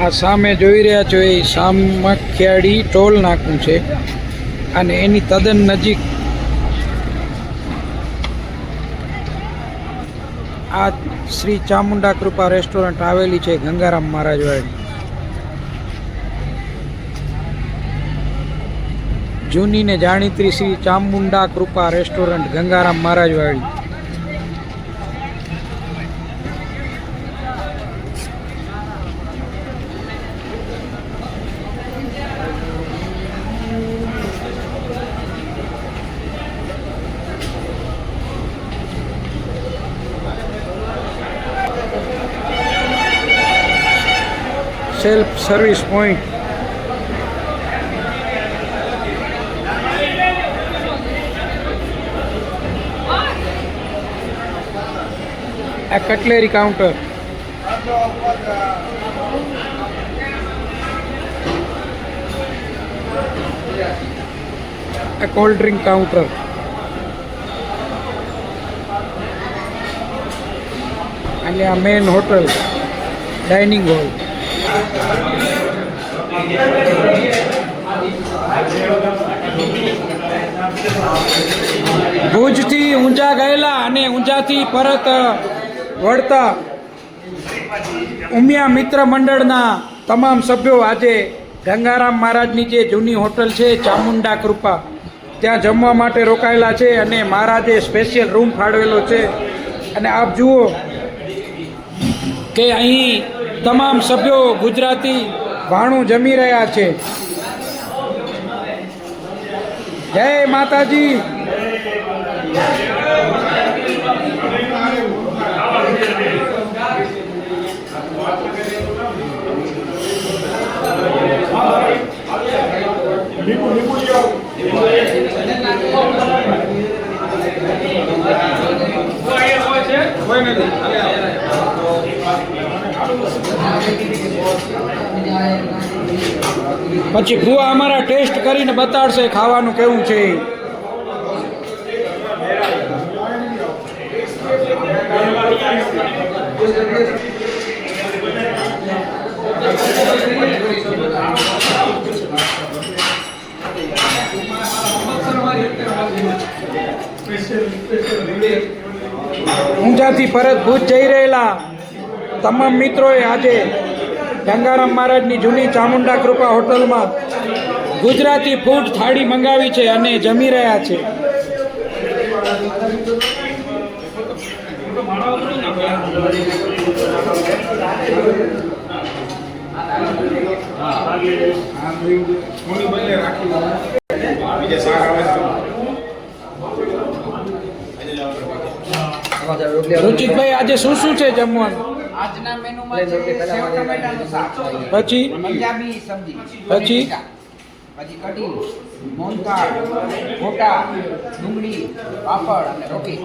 આ સામે જોઈ રહ્યા છો એ સામખિયાળી ટોલ નાકું છે અને એની તદ્દન નજીક આ શ્રી ચામુંડા કૃપા રેસ્ટોરન્ટ આવેલી છે, ગંગારામ મહારાજવાડી. જૂની ને જાણીતી Shri Chamunda Krupa restaurant, Gangaram Maharajwadi. Self service point. આ કટલેરી કાઉન્ટર. આ કોલ્ડ ડ્રિંક કાઉન્ટર. અને આ મેન હોટલ, ડાઇનિંગ હોલ. ભુજથી ઊંઝા ગયેલા અને ઊંઝાથી પરત વળતા ઉમિયા મિત્ર મંડળના તમામ સભ્યો આજે ગંગારામ મહારાજની જે જૂની હોટલ છે ચામુંડા કૃપા, ત્યાં જમવા માટે રોકાયેલા છે અને મહારાજે સ્પેશિયલ રૂમ ફાળવેલો છે. અને આપ જુઓ કે અહીં તમામ સભ્યો ગુજરાતી ભાણું જમી રહ્યા છે. જય માતાજી. પછી ભૂવા અમારા ટેસ્ટ કરીને બતાડશે ખાવાનું કેવું છે. ઊંઝાથી પરત ભુજ જઈ રહેલા તમામ મિત્રોએ આજે ગંગારામ મહારાજની જૂની ચામુંડા કૃપા હોટલમાં ગુજરાતી ફૂડ થાળી મંગાવી છે અને જમી રહ્યા છે. રુચિતભાઈ, આજે શું શું છે જમવાનું? આજના મેનુમાં છે સેવ ટમેટાનું શાક, પછી પંજાબી સબ્જી, પછી કઢી, મોહનથાળ, ગોટા, ડુંગળી, પાપડ અને રોટી.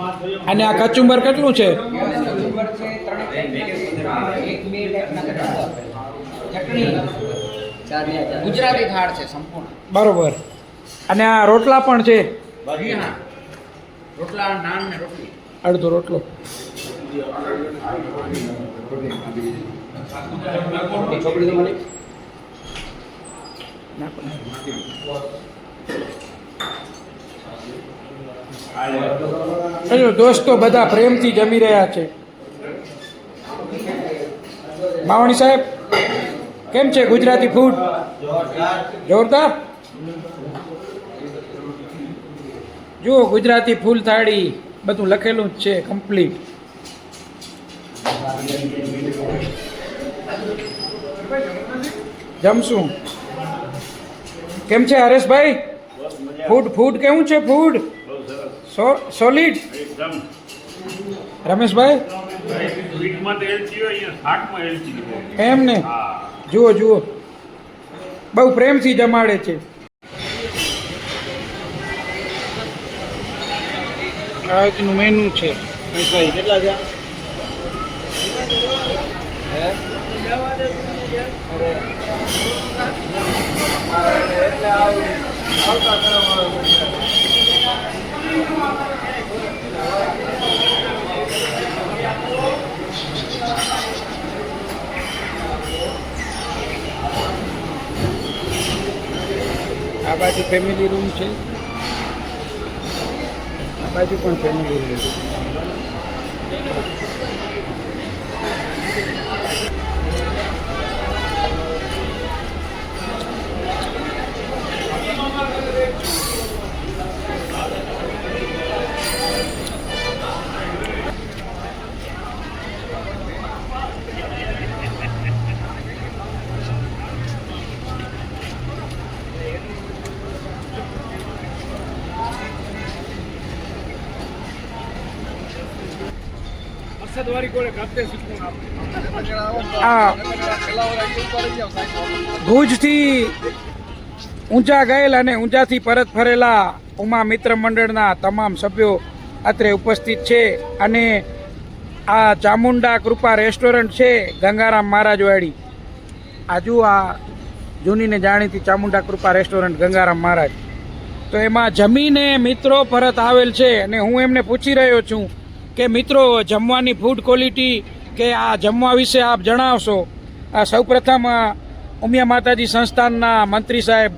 અને આ કચુંબર કેટલું છે? કચુંબર છે 3 ચટણી, ગુજરાતી થાળ છે સંપૂર્ણ. બરોબર. અને આ રોટલા પણ છે? હા, રોટલા, નાન ને રોટલી. અડધો રોટલો. દોસ્તો બધા પ્રેમથી જમી રહ્યા છે. માવણી સાહેબ, કેમ છે ગુજરાતી ફૂડ? જોરદાર. જુઓ, ગુજરાતી ફૂલ થાળી બધું લખેલું જ છે, કમ્પ્લીટ. જમશું. કેમ છે હરેશભાઈ? ફૂડ કેવું છે? Food solid. રમેશભાઈ એમ ને? જુઓ બહુ પ્રેમથી જમાડે છે. આજનું મેનુ છે. કેટલા છે? બાજુ ફેમિલી રૂમ છે, આ બાજુ પણ ફેમિલી રૂમ છે. આ ભુજથી ઊંઝા ગયેલ અને ઊંઝાથી પરત ફરેલા ઉમા મિત્ર મંડળના તમામ સભ્યો અત્રે ઉપસ્થિત છે. અને આ ચામુંડા કૃપા રેસ્ટોરન્ટ છે ગંગારામ મહારાજવાડી. આજુ આ જૂની ને જાણીતી ચામુંડા કૃપા રેસ્ટોરન્ટ ગંગારામ મહારાજ. તો એમાં જમીને મિત્રો પરત આવેલ છે અને હું એમને પૂછી રહ્યો છું કે મિત્રો જમવાની ફૂડ ક્વોલિટી કે આ જમવા વિશે આપ જણાવશો. સૌપ્રથમ ઉમિયા માતાજી સંસ્થાનના મંત્રી સાહેબ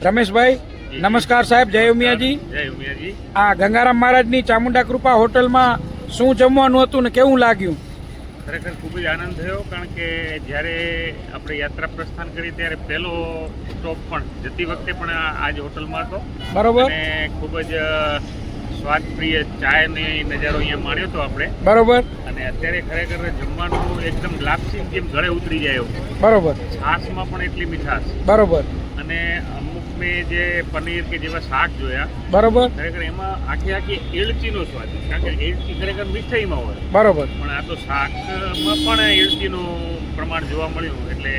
રમેશભાઈ, નમસ્કાર સાહેબ, જય ઉમિયાજી. જય ઉમિયાજી. આ ગંગારામ મહારાજની ચામુંડા કૃપા હોટલમાં શું જમવાનું હતું ને કેવું લાગ્યું? ખરેખર ખૂબ જ આનંદ થયો, કારણ કે જ્યારે આપણે યાત્રા પ્રસ્થાન કરી ત્યારે પહેલો સ્ટોપ પણ જતી વખતે પણ આ જ હોટલમાં હતો. બરોબર. અને ખૂબ જ સ્વાદપ્રિય ચાયની નજારો અહીંયા માણ્યો હતો આપણે. બરોબર. અને અત્યારે ખરેખર જમવાનું એકદમ લાપસી જેમ ગળે ઉતરી જાય એવું. બરોબર. છાશમાં પણ એટલી મીઠાશ. બરોબર. અને અમુક મેં જે પનીર કે જેવા શાક જોયા, બરોબર. ખરેખર એમાં આખી એલચીનો સ્વાદ, કારણ કે એલચી ખરેખર મીઠાઈમાં હોય. બરોબર. પણ આ તો શાકમાં પણ એલચીનું પ્રમાણ જોવા મળ્યું, એટલે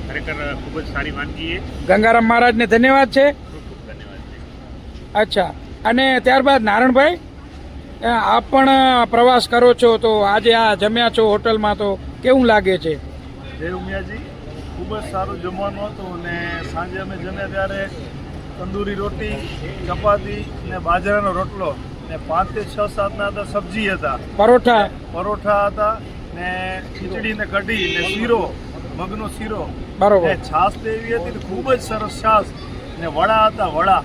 ખરેખર ખૂબ જ સારી વાનગી. ગંગારામ મહારાજને ધન્યવાદ છે. ખૂબ ખૂબ ધન્યવાદ છે. અચ્છા, અને ત્યારબાદ નારણભાઈ, આપ પણ પ્રવાસ કરો છો તો આજે આ જમ્યા છો હોટલમાં તો કેવું લાગે છે? જય ઉમિયાજી, ખૂબ જ સારું જમવાનું હતું. અને સાંજે અમે જમ્યા ત્યારે તંદૂરી રોટી, ચપાતી ને બાજરાનો રોટલો ને 5 થી 6 7 હતા સબ્જી હતા, પરોઠા હતા ને ખીચડી ને કઢી ને શીરો, મગનો શીરો. બરોબર. ને છાશ તો એવી હતી ને ખૂબ જ સરસ છાશ, ને વડા હતા, વડા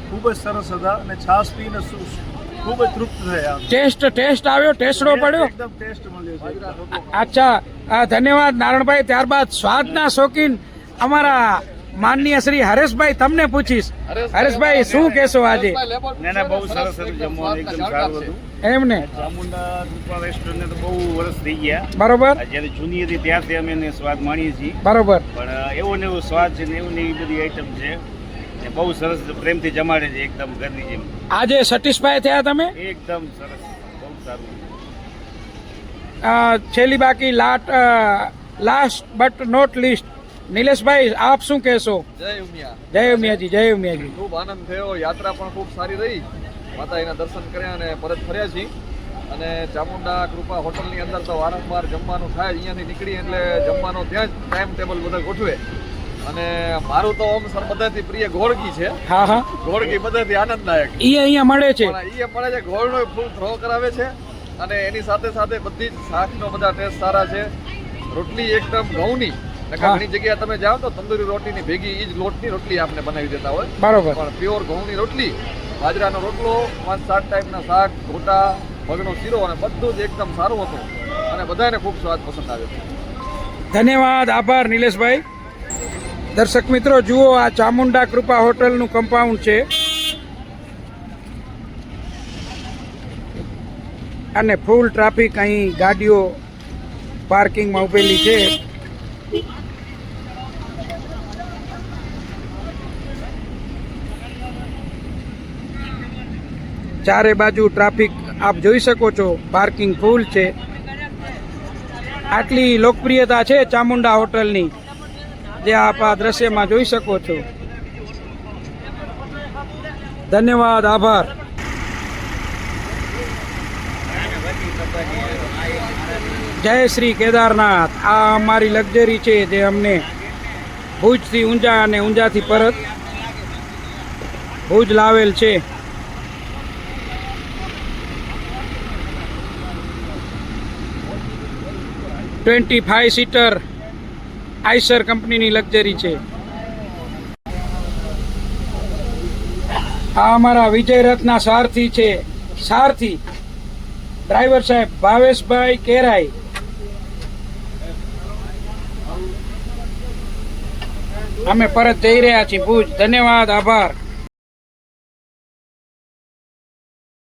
ખૂબ જ સરસ હતા. અને છાશ પીને ખૂબ જ તૃપ્ત થયા. ટેસ્ટ આવ્યો, ટેસ્ટો પડ્યો, એકદમ ટેસ્ટ મળ્યો છે. અચ્છા, ધન્યવાદ નારણભાઈ. ત્યારબાદ સ્વાદના શોખીન અમારા માનનીય શ્રી હરેશભાઈ, તમને પૂછીશ. હરેશભાઈ, શું કહેશો આજે? ના, બહુ સરસ હતું જમવાનું, એકદમ સારું હતું. એમને ચામુંડા કૃપા રેસ્ટોરન્ટને તો બહુ વર્ષ થઈ ગયા. બરોબર. જ્યારે જૂની હતી ત્યારથી અમે એને સ્વાદ માણીએ છીએ. બરોબર. પણ એવો ને એવો સ્વાદ છે ને એવું ને એવી બધી આઈટમ છે. બહુ સરસ પ્રેમથી જમાડે છે, એકદમ ઘરની જેમ. આજે સેટિસ્ફાય થયા તમે? એકદમ સરસ, બહુ સારું. છેલ્લી બાકી લાસ્ટ બટ નોટ લીસ્ટ, નિલેશભાઈ, આપ શું કહેશો? જય ઉમિયા. જય ઉમિયાજી, જય ઉમિયાજી. ખૂબ આનંદ થયો, યાત્રા પણ ખૂબ સારી રહી. માતાજીના દર્શન કર્યા અને પરત ફર્યા છીએ. અને ચામુંડા કૃપા હોટલની અંદર તો વારંવાર જમવાનું થાય. અહીંયાથી નીકળી એટલે જમવાનો ત્યાં જ ટાઈમ ટેબલ બધા ગોઠવે. અને મારું તો ઓમ સર બધાથી પ્રિય ઘોળકી છે. હા હા, ઘોળકી બધાથી આનંદદાયક. ઈ અહીંયા મળે છે. પણ એ મળે છે, ઘોળનો ફૂલ થ્રો કરાવે છે. અને એની સાથે સાથે બધી જ શાકનો બધા ટેસ્ટ સારા છે. રોટલી એકદમ ઘઉંની. ઘણી જગ્યાએ તમે જાઓ તો તંદૂરી રોટીની ભેગી ઈ જ લોટની રોટલી આપને બનાવી દેતા હોય. બરોબર. પણ પ્યોર ઘઉંની રોટલી, બાજરાનો રોટલો, 5-7 ટાઈપના શાક, ગોટા, મગનો શીરો અને બધું જ એકદમ સારું હતું. અને બધાને ખૂબ સ્વાદ પસંદ આવ્યો. ધન્યવાદ, આભાર નિલેશભાઈ. દર્શક મિત્રો, જુઓ આ ચામુંડા કૃપા હોટલનું કમ્પાઉન્ડ છે અને ફૂલ ટ્રાફિક અહીં ગાડીઓ પાર્કિંગમાં ઉભેલી છે. ચારે બાજુ ટ્રાફિક આપ જોઈ શકો છો, પાર્કિંગ ફૂલ છે. આટલી લોકપ્રિયતા છે ચામુંડા હોટલની, જે આપ આ દ્રશ્યમાં જોઈ શકો છો. ધન્યવાદ, આભાર. જય શ્રી કેદારનાથ. આ અમારી લક્ઝરી છે જે અમને ભુજથી ઊંઝા અને ઊંઝાથી પરત ભુજ લાવેલ છે. $25 સીટર આઈસર કંપનીની લક્ઝરી છે. આ અમારા વિજય રથના સારથી છે, સારથી ડ્રાઈવર સાહેબ ભાવેશભાઈ કેરાઈ. અમે પરત જઈ રહ્યા છીએ ભુજ. ધન્યવાદ, આભાર.